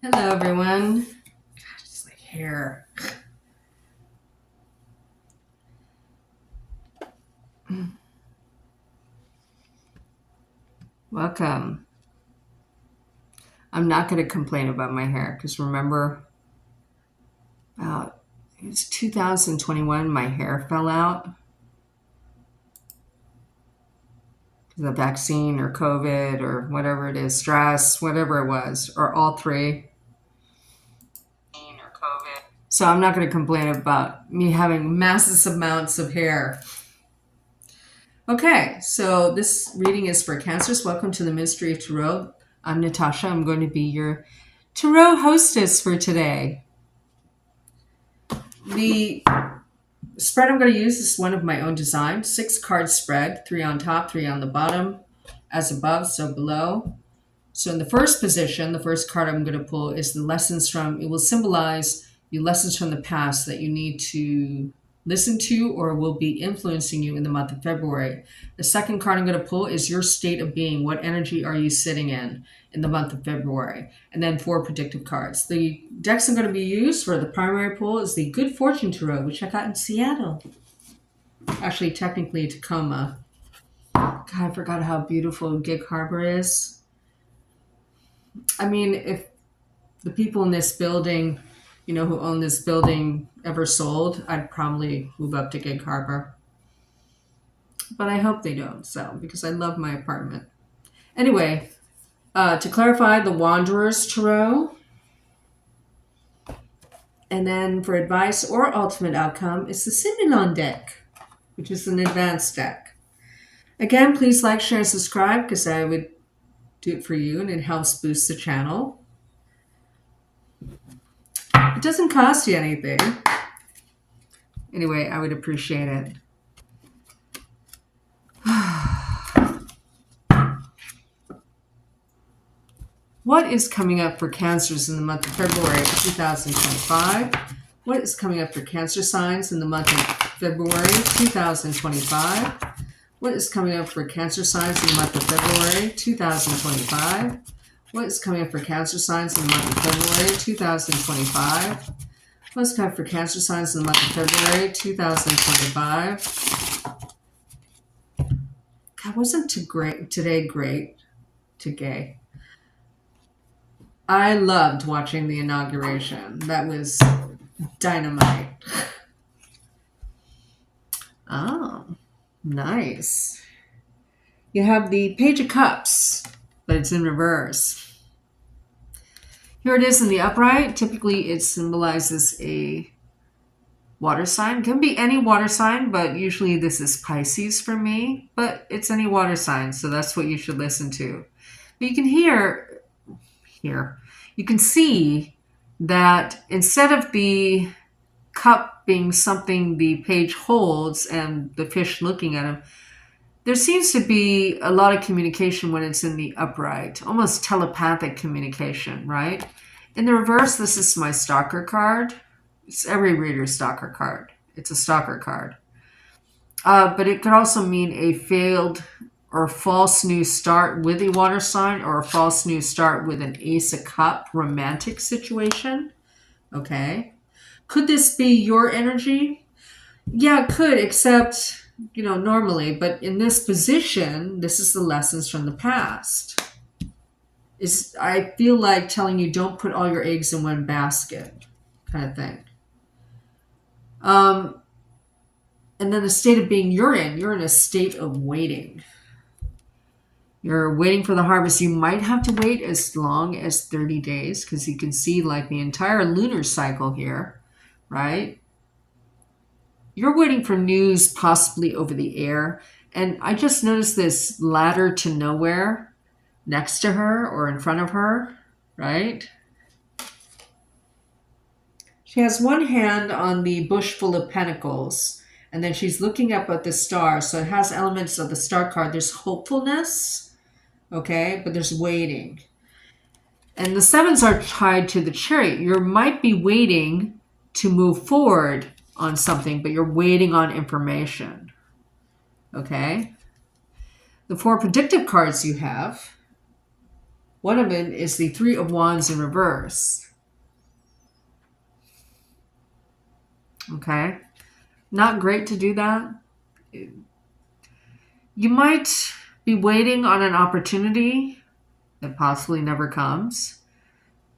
Hello, everyone. Gosh, it's like hair. Welcome. I'm not going to complain about my hair because remember, about it was 2021, my hair fell out because of vaccine or COVID or whatever it is, stress, whatever it was, or all three. So I'm not going to complain about me having massive amounts of hair. Okay, so this reading is for Cancers. Welcome to the Mystery of Tarot. I'm Natasha. I'm going to be your Tarot hostess for today. The spread I'm going to use is one of my own design. 6-card spread, 3 on top, 3 on the bottom, as above, so below. So in the first position, the first card I'm going to pull is the lessons from, it will symbolize the lessons from the past that you need to listen to or will be influencing you in the month of February. The second card I'm going to pull is your state of being. What energy are you sitting in the month of February? And then 4 predictive cards. The decks I'm going to be used for the primary pull is the Good Fortune Tarot, which I got in Seattle. Actually, technically Tacoma. God, I forgot how beautiful Gig Harbor is. I mean, if the people in this building, who own this building ever sold, I'd probably move up to Gig Harbor. But I hope they don't, because I love my apartment. Anyway, to clarify, the Wanderer's Tarot. And then for advice or ultimate outcome, it's the Simulon deck, which is an advanced deck. Again, please like, share, and subscribe because I would do it for you and it helps boost the channel. It doesn't cost you anything. Anyway, I would appreciate it. What is coming up for Cancers in the month of February 2025? What is coming up for Cancer signs in the month of February 2025? What is coming up for Cancer signs in the month of February 2025? What is coming up for Cancer signs in the month of February 2025? What is coming up for Cancer signs in the month of February 2025? God, wasn't today great? Today. I loved watching the inauguration. That was dynamite. Oh, nice. You have the Page of Cups, but it's in reverse. Here it is in the upright. Typically, it symbolizes a water sign. It can be any water sign, but usually this is Pisces for me. But it's any water sign, so that's what you should listen to. But you can you can see that instead of the cup being something the page holds and the fish looking at him, there seems to be a lot of communication when it's in the upright, almost telepathic communication, right? In the reverse, this is my stalker card. It's every reader's stalker card. It's a stalker card. But it could also mean a failed or false new start with a water sign or a false new start with an Ace of Cup romantic situation. Okay. Could this be your energy? Yeah, it could, except, normally. But in this position, this is the lessons from the past. I feel like telling you don't put all your eggs in one basket kind of thing. And then the state of being you're in a state of waiting. You're waiting for the harvest. You might have to wait as long as 30 days because you can see like the entire lunar cycle here, right? You're waiting for news possibly over the air. And I just noticed this ladder to nowhere next to her or in front of her, right? She has one hand on the bush full of pentacles, and then she's looking up at the star. So it has elements of the star card. There's hopefulness. Okay, but there's waiting. And the 7s are tied to the Chariot. You might be waiting to move forward on something, but you're waiting on information. Okay? The 4 predictive cards you have One of them is the Three of Wands in reverse. Okay. Not great to do that. You might be waiting on an opportunity that possibly never comes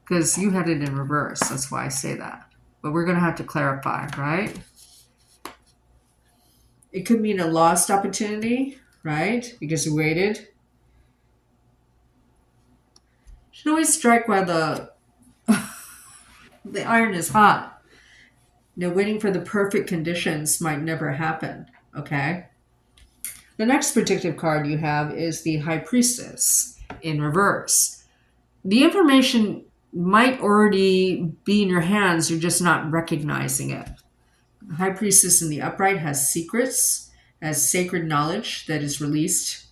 because you had it in reverse. That's why I say that. But we're going to have to clarify, right? It could mean a lost opportunity, right? Because you waited. You should always strike while the iron is hot. Waiting for the perfect conditions might never happen, okay? The next predictive card you have is the High Priestess in reverse. The information might already be in your hands, you're just not recognizing it. The High Priestess in the upright has secrets, has sacred knowledge that is released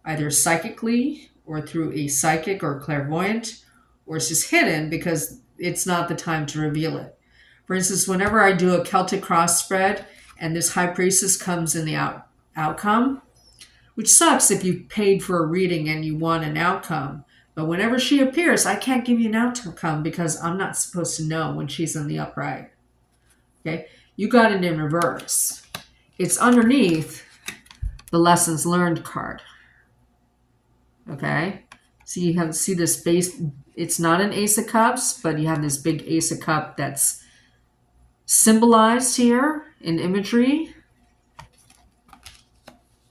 either psychically or through a psychic or clairvoyant, or it's just hidden because it's not the time to reveal it. For instance, whenever I do a Celtic cross spread and this High Priestess comes in the outcome, which sucks if you paid for a reading and you want an outcome. But whenever she appears, I can't give you an outcome because I'm not supposed to know when she's in the upright. Okay, you got it in reverse. It's underneath the lessons learned card. Okay, so you see this base. It's not an Ace of Cups, but you have this big Ace of Cups that's symbolized here in imagery.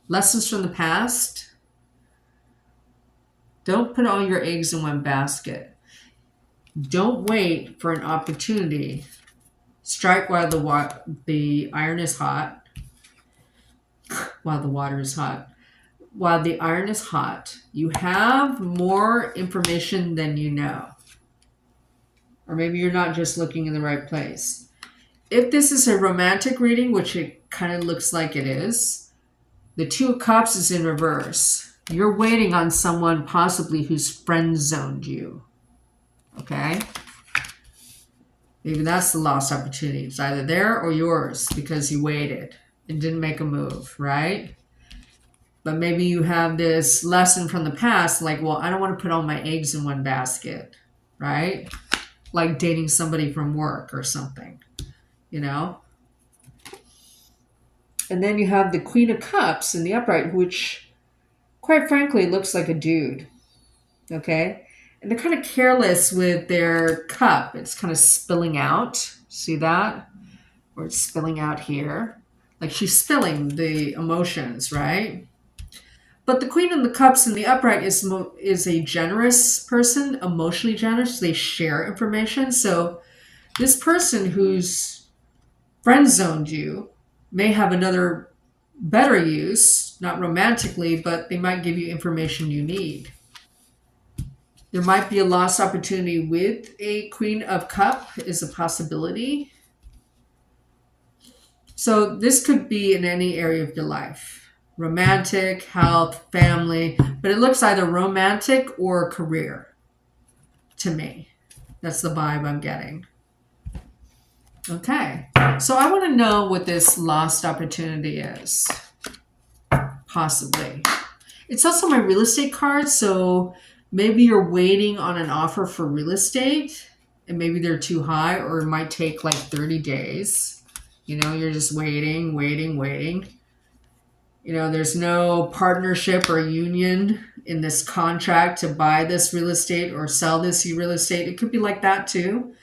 Lessons from the past. Don't put all your eggs in one basket. Don't wait for an opportunity. Strike while the iron is hot. While the water is hot. While the iron is hot. You have more information than you know. Or maybe you're not just looking in the right place. If this is a romantic reading, which it kind of looks like it is, the Two of Cups is in reverse. You're waiting on someone possibly who's friend zoned you. Okay? Maybe that's the lost opportunity. It's either there or yours because you waited and didn't make a move, right? But maybe you have this lesson from the past, like, well, I don't want to put all my eggs in one basket, right? Like dating somebody from work or something, you know? And then you have the Queen of Cups in the upright, which, quite frankly, looks like a dude, okay? And they're kind of careless with their cup. It's kind of spilling out. See that? Or it's spilling out here. Like she's spilling the emotions, right? But the Queen of the Cups in the upright is a generous person, emotionally generous. They share information. So this person who's friend zoned you may have another better use, not romantically, but they might give you information you need. There might be a lost opportunity with a Queen of Cup is a possibility. So this could be in any area of your life. Romantic, health, family, but it looks either romantic or career to me. That's the vibe I'm getting. Okay, so I want to know what this lost opportunity is. Possibly. It's also my real estate card, so maybe you're waiting on an offer for real estate, and maybe they're too high, or it might take like 30 days. You know, you're just waiting. You know, there's no partnership or union in this contract to buy this real estate or sell this real estate. It could be like that too.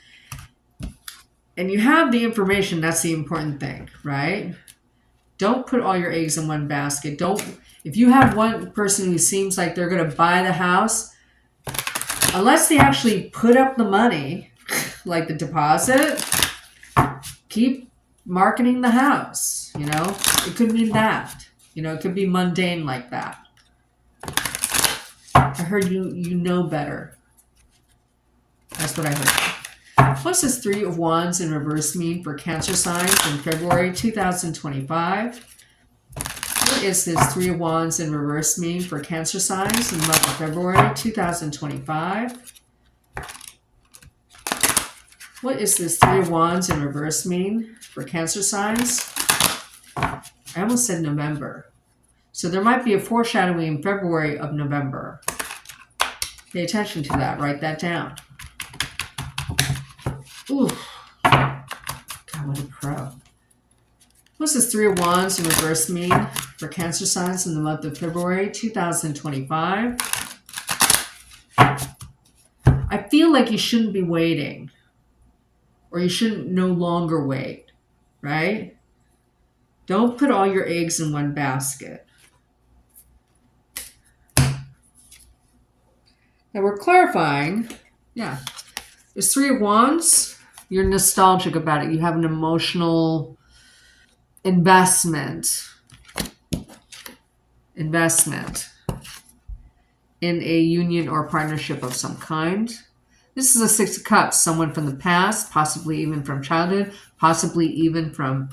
And you have the information, that's the important thing, right? Don't put all your eggs in one basket. If you have one person who seems like they're going to buy the house, unless they actually put up the money, like the deposit, keep marketing the house, you know? It could mean that. You know, it could be mundane like that. I heard you know better. That's what I heard. What does this Three of Wands in reverse mean for Cancer signs in February 2025? What is this Three of Wands in reverse mean for Cancer signs in the month of February 2025? What is this Three of Wands in reverse mean for Cancer signs? I almost said November. So there might be a foreshadowing in February of November. Pay attention to that. Write that down. Ooh. God, what a pro. What's this Three of Wands in reverse mean for Cancer signs in the month of February 2025? I feel like you shouldn't be waiting, or you shouldn't no longer wait, right? Don't put all your eggs in one basket. Now we're clarifying, yeah, there's Three of Wands. You're nostalgic about it. You have an emotional investment in a union or partnership of some kind. This is a Six of Cups, someone from the past, possibly even from childhood, possibly even from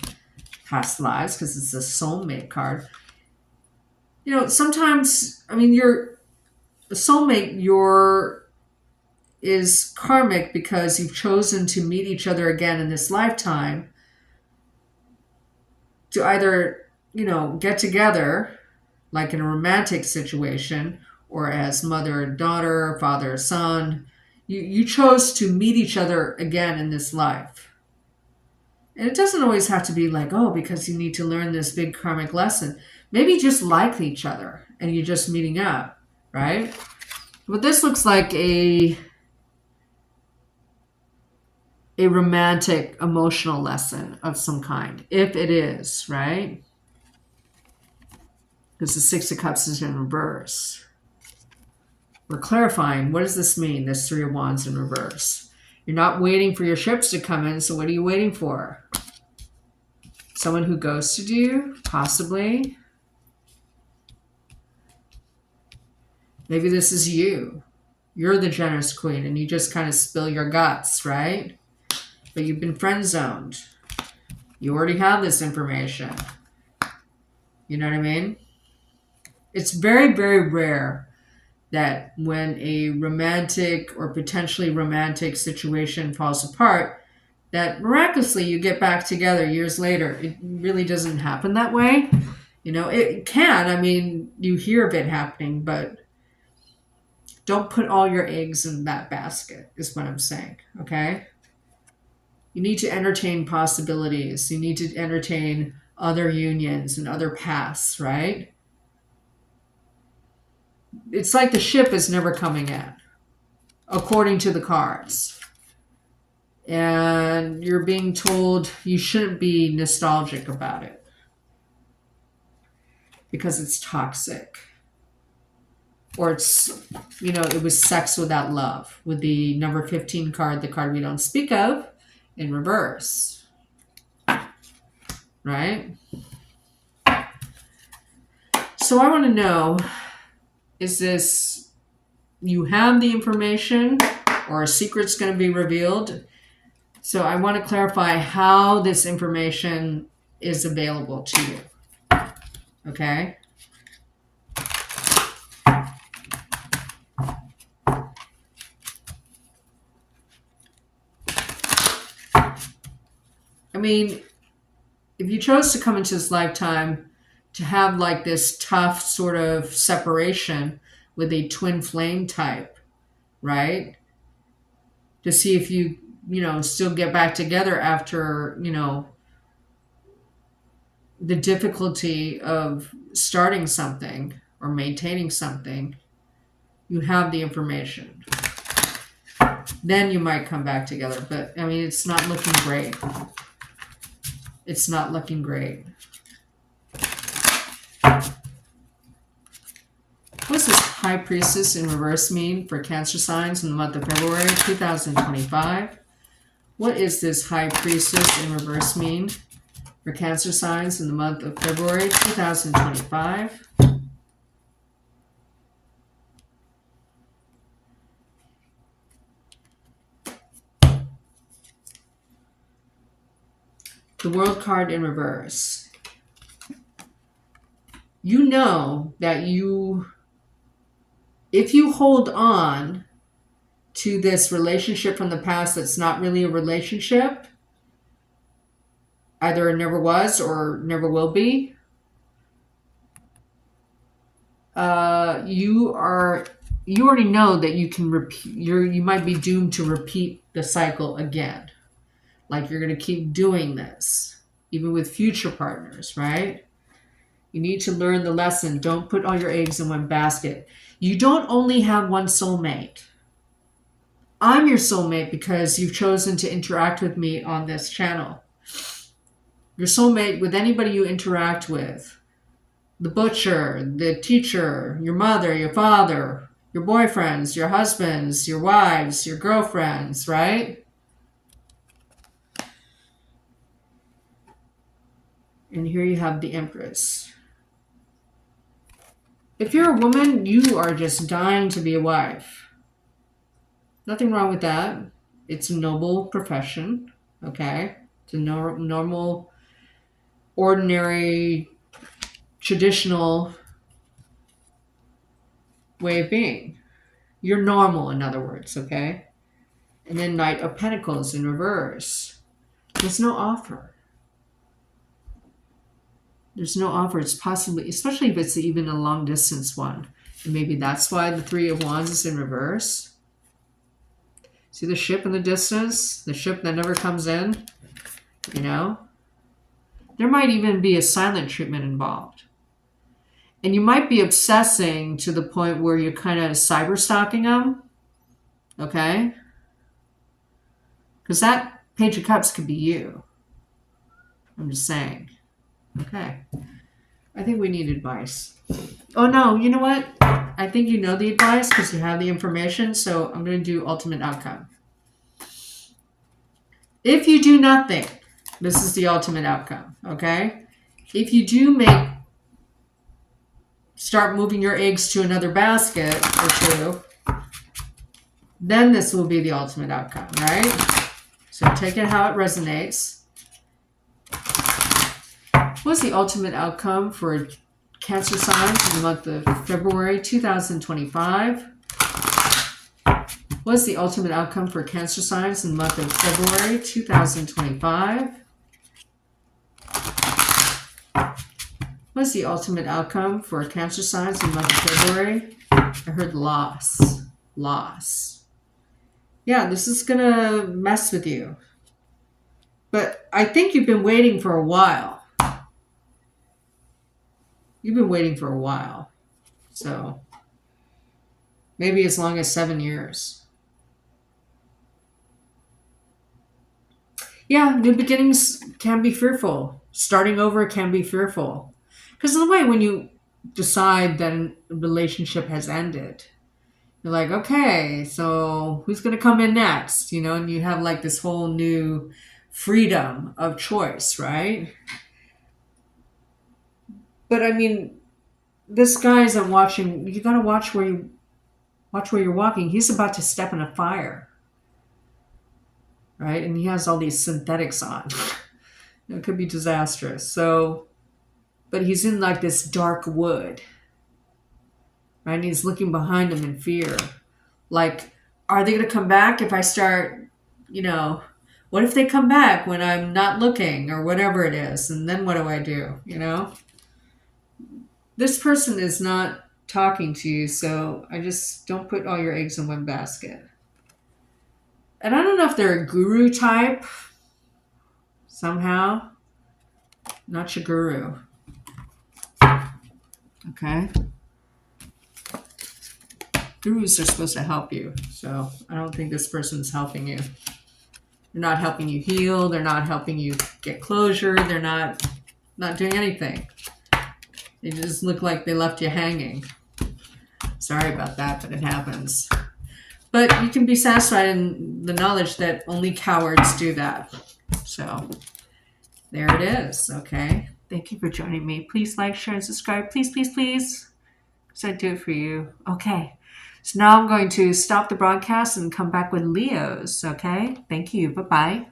past lives, because it's a soulmate card. You know, sometimes, I mean, a soulmate, is karmic because you've chosen to meet each other again in this lifetime to either, get together, like in a romantic situation, or as mother and daughter, father and son. You chose to meet each other again in this life. And it doesn't always have to be like, oh, because you need to learn this big karmic lesson. Maybe you just like each other and you're just meeting up, right? But this looks like a romantic emotional lesson of some kind, if it is, right? Because the Six of Cups is in reverse. We're clarifying, what does this mean, this Three of Wands in reverse? You're not waiting for your ships to come in, so what are you waiting for? Someone who ghosted you, possibly. Maybe this is you. You're the generous queen, and you just kind of spill your guts, right? But you've been friend-zoned. You already have this information. You know what I mean? It's very, very rare that when a romantic or potentially romantic situation falls apart, that miraculously you get back together years later. It really doesn't happen that way. It can. I mean, you hear of it happening, but don't put all your eggs in that basket, is what I'm saying, okay? You need to entertain possibilities. You need to entertain other unions and other paths, right? It's like the ship is never coming in, according to the cards. And you're being told you shouldn't be nostalgic about it because it's toxic. Or it's, it was sex without love, with the number 15 card, the card we don't speak of, in reverse. Right? So I want to know, is this, you have the information, or a secret's going to be revealed? So I want to clarify how this information is available to you. Okay? I mean, if you chose to come into this lifetime to have like this tough sort of separation with a twin flame type, right? To see if you still get back together after, the difficulty of starting something or maintaining something, you have the information. Then you might come back together. But, I mean, it's not looking great. It's not looking great. What's this High Priestess in reverse mean for Cancer signs in the month of February 2025? What is this High Priestess in reverse mean for Cancer signs in the month of February 2025? The World card in reverse. You know that if you hold on to this relationship from the past that's not really a relationship, either it never was or never will be, you are you already know that you can repeat. You might be doomed to repeat the cycle again. Like you're going to keep doing this, even with future partners, right? You need to learn the lesson. Don't put all your eggs in one basket. You don't only have one soulmate. I'm your soulmate because you've chosen to interact with me on this channel. Your soulmate with anybody you interact with. The butcher, the teacher, your mother, your father, your boyfriends, your husbands, your wives, your girlfriends, right? And here you have the Empress. If you're a woman, you are just dying to be a wife. Nothing wrong with that. It's a noble profession, okay? It's a normal, ordinary, traditional way of being. You're normal, in other words, okay? And then Knight of Pentacles in reverse. There's no offer. There's no offer. It's possibly, especially if it's even a long distance one. And maybe that's why the Three of Wands is in reverse. See the ship in the distance? The ship that never comes in? You know? There might even be a silent treatment involved. And you might be obsessing to the point where you're kind of cyber stalking them. Okay? Because that Page of Cups could be you. I'm just saying. Okay. I think we need advice. Oh, no. You know what? I think you know the advice because you have the information. So I'm going to do ultimate outcome. If you do nothing, this is the ultimate outcome. Okay? If you do start moving your eggs to another basket or two, then this will be the ultimate outcome, right? So take it how it resonates. What's the ultimate outcome for Cancer signs in the month of February 2025? What's the ultimate outcome for Cancer signs in the month of February 2025? What's the ultimate outcome for Cancer signs in the month of February? I heard loss. Loss. Yeah, this is going to mess with you. But I think you've been waiting for a while. You've been waiting for a while. So maybe as long as 7 years. Yeah, new beginnings can be fearful. Starting over can be fearful. Because in a way, when you decide that a relationship has ended, you're like, okay, so who's going to come in next? You know, and you have like this whole new freedom of choice, right? But I mean, this guy isn't watching. You got to watch where you're walking. He's about to step in a fire, right? And he has all these synthetics on. It could be disastrous. So, but he's in like this dark wood, right? And he's looking behind him in fear. Like, are they going to come back if I start, what if they come back when I'm not looking or whatever it is? And then what do I do, This person is not talking to you, so I just don't put all your eggs in one basket. And I don't know if they're a guru type, somehow. Not your guru. Okay? Gurus are supposed to help you, so I don't think this person's helping you. They're not helping you heal. They're not helping you get closure. They're not doing anything. They just look like they left you hanging. Sorry about that, but it happens. But you can be satisfied in the knowledge that only cowards do that. So there it is, okay? Thank you for joining me. Please like, share, and subscribe. Please, please, please. Because I do it for you. Okay. So now I'm going to stop the broadcast and come back with Leos, okay? Thank you. Bye-bye.